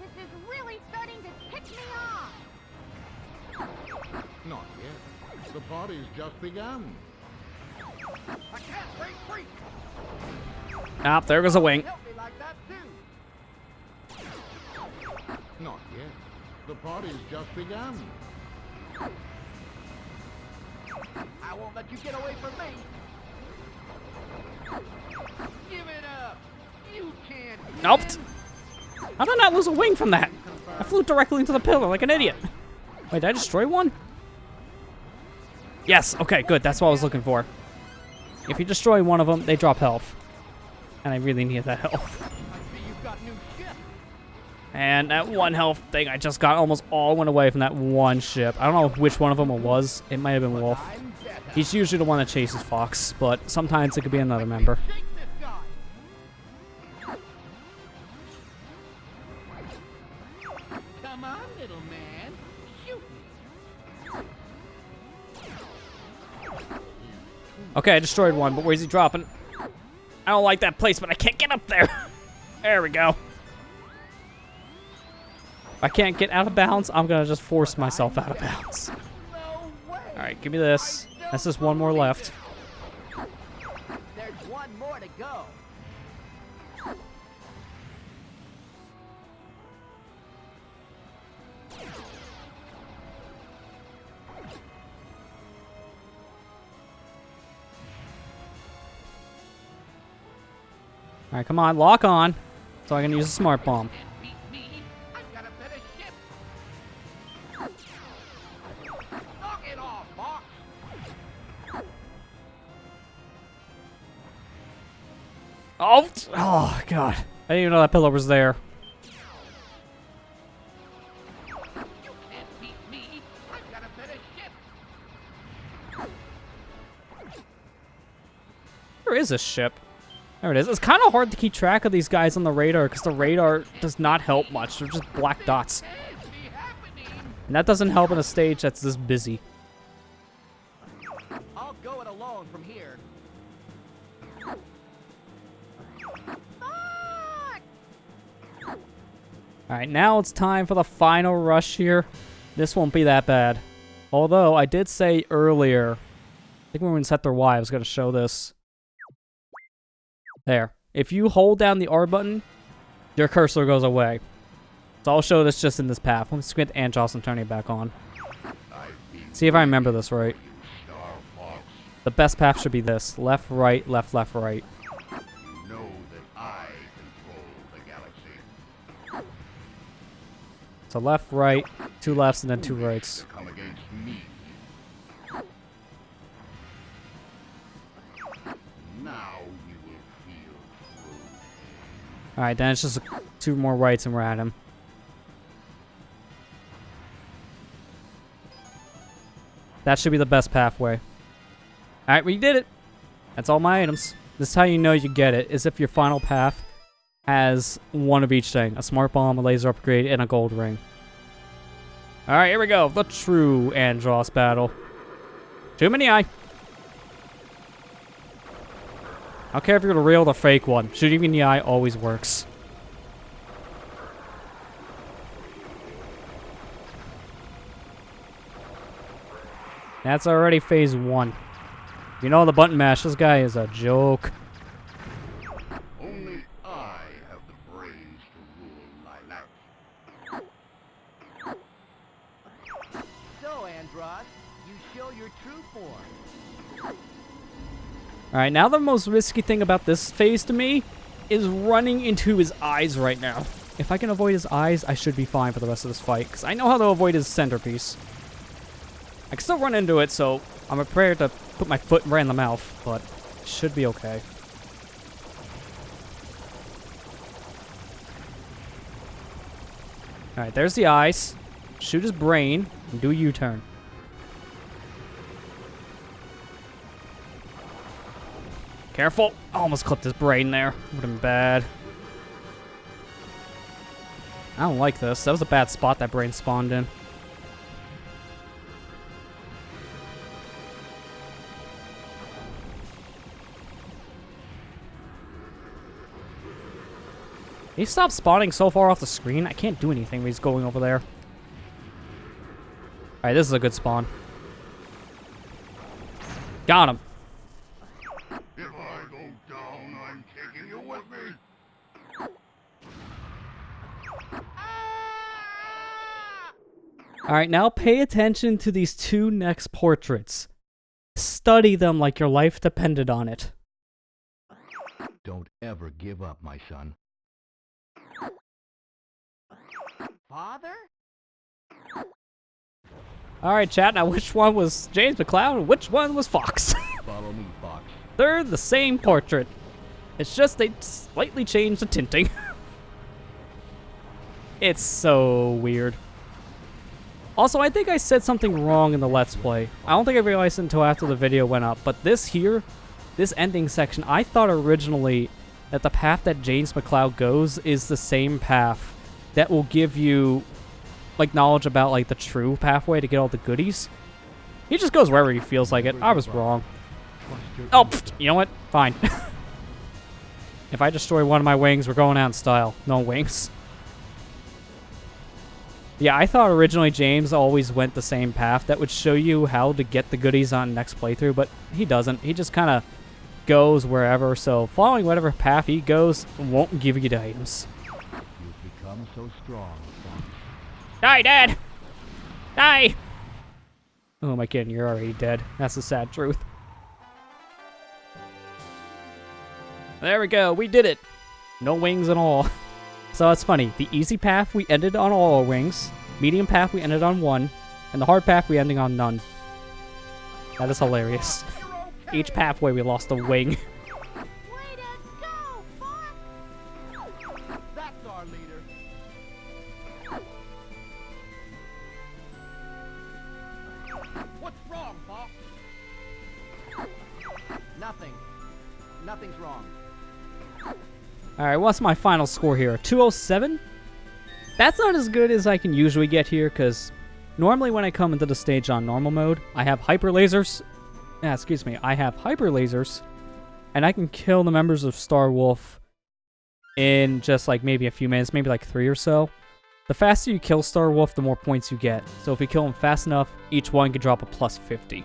This is really starting to tick me off! Not yet. The party's just begun. I can't break free. Ah, there goes a wing. Help me like that too. Not yet. The party's just begun. I won't let you get away from me. Give it up. You can't win. Nope. How did I not lose a wing from that? I flew directly into the pillar like an idiot. Wait, did I destroy one? Yes, okay, good. That's what I was looking for. If you destroy one of them, they drop health. And I really need that health. I see you've got new ship. And that one health thing I just got almost all went away from that one ship. I don't know which one of them it was. It might have been Wolf. I'm better. He's usually the one that chases Fox, but sometimes it could be another member. Shake this guy. Come on, little man. Shoot me. Okay, I destroyed one, but where's he dropping? I don't like that place, but I can't get up there. There we go. If I can't get out of bounds, I'm gonna just force myself out of bounds. No way. All right, give me this. That's just one more left. There's one more to go. All right, come on, lock on. So I can use a smart bomb. Can't beat me. I've got a better ship. Knock it off, Fox. Oh, God. I didn't even know that pillar was there. You can't beat me. I've got a better ship. There is a ship. There it is. It's kind of hard to keep track of these guys on the radar because the radar does not help much. They're just black dots. Can't be happening. And that doesn't help in a stage that's this busy. I'll go it alone from here. Fox! Alright, now it's time for the final rush here. This won't be that bad. Although, I did say earlier, I think when we set their Y, I was going to show this. There. If you hold down the R button, your cursor goes away. So I'll show this just in this path. Let me squint Andros and turn it back on. See if I remember this right. The best path should be this. Left, right, left, left, right. You know that I control the galaxy. So left, right, two lefts, and then two rights. Come against me. Now you will feel true. Alright, then it's just two more rights and we're at him. That should be the best pathway. Alright, we did it. That's all my items. This is how you know you get it, is if your final path has one of each thing. A smart bomb, a laser upgrade, and a gold ring. Alright, here we go. The true Andros battle. Too many eye. I don't care if you're the real or the fake one. Shooting in the eye always works. That's already phase 1. You know the button mash, this guy is a joke. Only I have the brains to rule my life. So, Andros, you show your true form. Alright, now the most risky thing about this phase to me is running into his eyes right now. If I can avoid his eyes, I should be fine for the rest of this fight, because I know how to avoid his centerpiece. I can still run into it, so I'm prepared to put my foot right in the mouth, but it should be okay. Alright, there's the eyes. Shoot his brain and do a U-turn. Careful! I almost clipped his brain there. Would have been bad. I don't like this. That was a bad spot that brain spawned in. He stopped spawning so far off the screen, I can't do anything when he's going over there. Alright, this is a good spawn. Got him. If I go down, I'm taking you with me. Alright, now pay attention to these two next portraits. Study them like your life depended on it. Don't ever give up, my son. Father? Alright, chat, now which one was James McCloud and which one was Fox? Follow me, Fox. They're the same portrait. It's just they slightly changed the tinting. It's so weird. Also, I think I said something wrong in the Let's Play. I don't think I realized it until after the video went up, but this here, this ending section, I thought originally that the path that James McCloud goes is the same path that will give you, like, knowledge about, like, the true pathway to get all the goodies. He just goes wherever he feels like it. I was wrong. Oh, you know what? Fine. If I destroy one of my wings, we're going out in style. No wings. Yeah, I thought originally James always went the same path that would show you how to get the goodies on next playthrough, but he doesn't. He just kind of goes wherever, so following whatever path he goes won't give you the items. You've become so strong, Fox. Die, Dad! Die! Oh, am I kidding? You're already dead. That's the sad truth. There we go. We did it. No wings at all. So it's funny. The easy path, we ended on all our wings. Medium path, we ended on one. And the hard path, we ended on none. That is hilarious. Each pathway, we lost a wing. Way to go, Fox! That's our leader. What's wrong, Fox? Nothing. Nothing's wrong. Alright, what's my final score here? 207? That's not as good as I can usually get here, because normally when I come into the stage on normal mode, I have hyper lasers. I have hyper lasers, and I can kill the members of Star Wolf in just like maybe a few minutes, maybe like 3 or so. The faster you kill Star Wolf, the more points you get. So if you kill him fast enough, each one could drop a plus 50.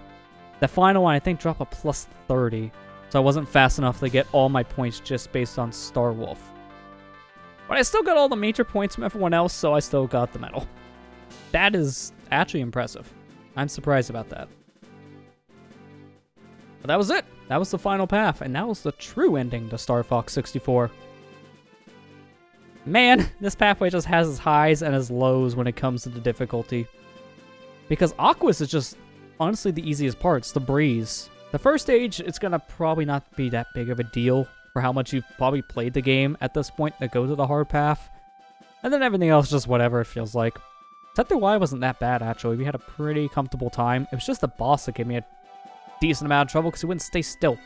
The final one, I think, dropped a plus 30. So I wasn't fast enough to get all my points just based on Star Wolf. But I still got all the major points from everyone else, so I still got the medal. That is actually impressive. I'm surprised about that. But that was it. That was the final path, and that was the true ending to Star Fox 64. Man, this pathway just has its highs and its lows when it comes to the difficulty. Because Aquas is just, honestly, the easiest part. It's the breeze. The first stage, it's going to probably not be that big of a deal for how much you've probably played the game at this point to go to the hard path. And then everything else just whatever it feels like. Sector Y wasn't that bad, actually. We had a pretty comfortable time. It was just the boss that gave me a decent amount of trouble because he wouldn't stay still.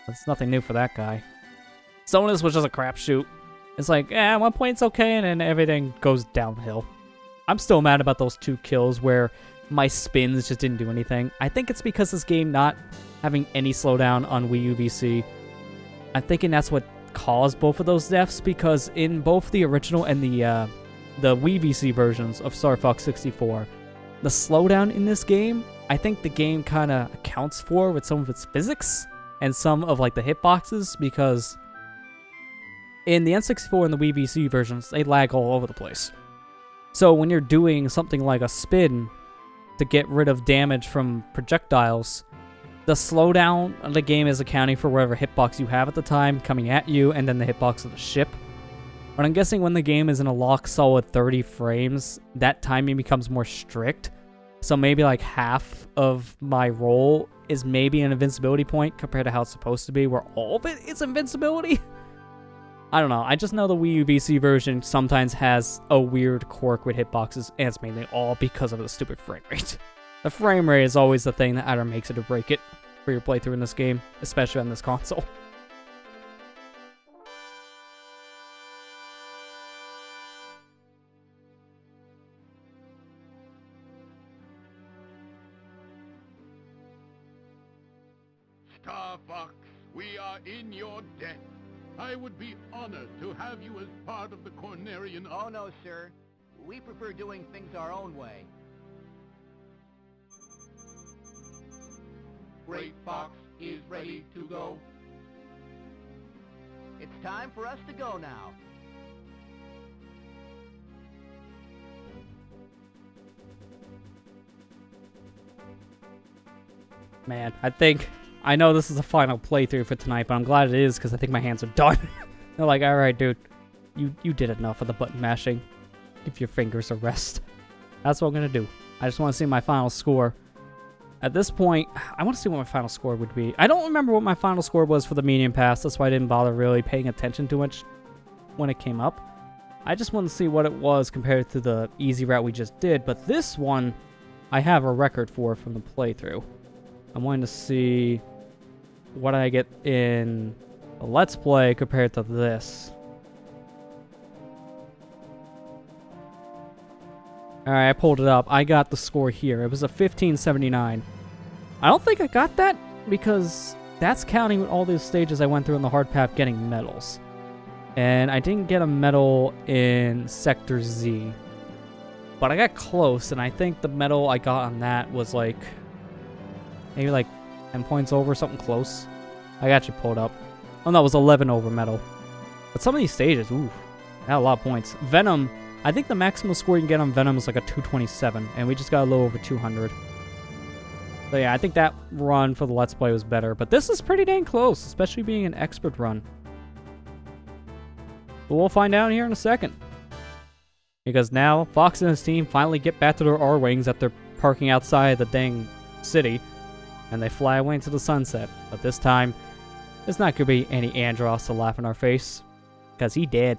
That's nothing new for that guy. Sonus was just a crapshoot. It's like, at one point it's okay, and then everything goes downhill. I'm still mad about those 2 kills where my spins just didn't do anything. I think it's because this game not having any slowdown on Wii U VC. I'm thinking that's what caused both of those deaths, because in both the original and the Wii VC versions of Star Fox 64, the slowdown in this game, I think the game kind of accounts for with some of its physics and some of like the hitboxes, because in the N64 and the Wii VC versions, they lag all over the place. So when you're doing something like a spin to get rid of damage from projectiles, the slowdown of the game is accounting for whatever hitbox you have at the time coming at you, and then the hitbox of the ship. But I'm guessing when the game is in a lock solid 30 frames, that timing becomes more strict. So maybe like half of my roll is maybe an invincibility point compared to how it's supposed to be, where all of it is invincibility. I don't know. I just know the Wii U VC version sometimes has a weird quirk with hitboxes, and it's mainly all because of the stupid frame rate. The frame rate is always the thing that either makes it or break it for your playthrough in this game, especially on this console. Star Fox, we are in your debt. I would be honored to have you as part of the Cornerian... Oh, no, sir. We prefer doing things our own way. Great Fox is ready to go. It's time for us to go now. Man, I know this is the final playthrough for tonight, but I'm glad it is because I think my hands are done. They're like, alright, dude, you did enough of the button mashing. Give your fingers a rest. That's what I'm going to do. I just want to see my final score. At this point, I want to see what my final score would be. I don't remember what my final score was for the medium pass. That's why I didn't bother really paying attention too much when it came up. I just want to see what it was compared to the easy route we just did. But this one, I have a record for from the playthrough. I'm wanting to see what I get in the Let's Play compared to this. Alright, I pulled it up. I got the score here. It was a 1579. I don't think I got that because that's counting with all those stages I went through in the hard path getting medals. And I didn't get a medal in Sector Z. But I got close, and I think the medal I got on that was like... maybe like 10 points over, something close. I got you pulled up. Oh no, it was 11 over medal. But some of these stages, ooh, I had a lot of points. Venom, I think the maximum score you can get on Venom is like a 227, and we just got a little over 200. So yeah, I think that run for the Let's Play was better, but this is pretty dang close, especially being an expert run. But we'll find out here in a second. Because now, Fox and his team finally get back to their R-Wings that they're parking outside the dang city, and they fly away into the sunset. But this time, there's not going to be any Andros to laugh in our face, because he did.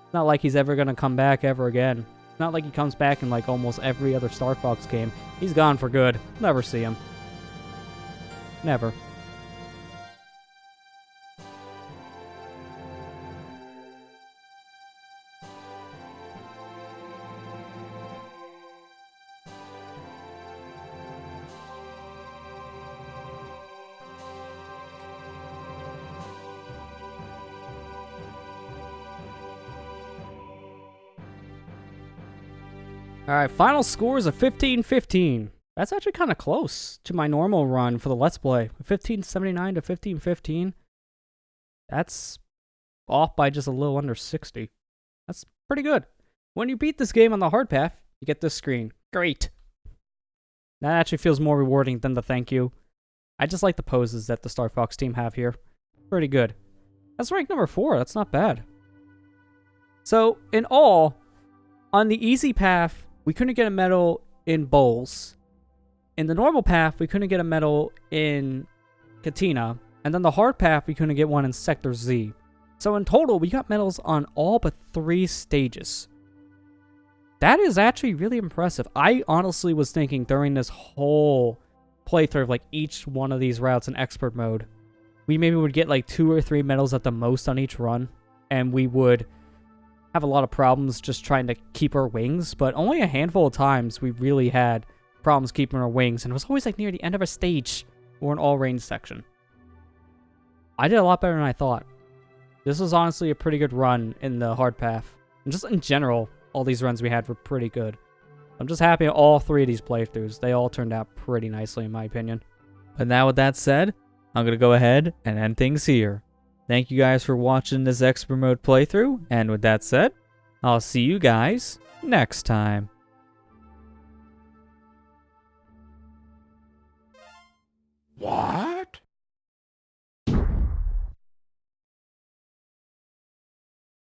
It's not like he's ever going to come back ever again. It's not like he comes back in like almost every other Star Fox game. He's gone for good. Never see him. Never. Alright, final score is a 15-15. That's actually kind of close to my normal run for the Let's Play. 1579 to 15-15. That's off by just a little under 60. That's pretty good. When you beat this game on the hard path, you get this screen. Great. That actually feels more rewarding than the thank you. I just like the poses that the Star Fox team have here. Pretty good. That's rank number 4. That's not bad. So, in all, on the easy path, we couldn't get a medal in Bowls. In the normal path, we couldn't get a medal in Katina. And then the hard path, we couldn't get one in Sector Z. So in total, we got medals on all but 3 stages. That is actually really impressive. I honestly was thinking during this whole playthrough of like each one of these routes in expert mode, we maybe would get like 2 or 3 medals at the most on each run. And we would have a lot of problems just trying to keep our wings, but only a handful of times we really had problems keeping our wings, and it was always like near the end of a stage or an all-range section. I did a lot better than I thought. This was honestly a pretty good run in the hard path, and just in general, all these runs we had were pretty good. I'm just happy all 3 of these playthroughs. They all turned out pretty nicely in my opinion. But now with that said, I'm going to go ahead and end things here. Thank you guys for watching this expert mode playthrough, and with that said, I'll see you guys next time. What?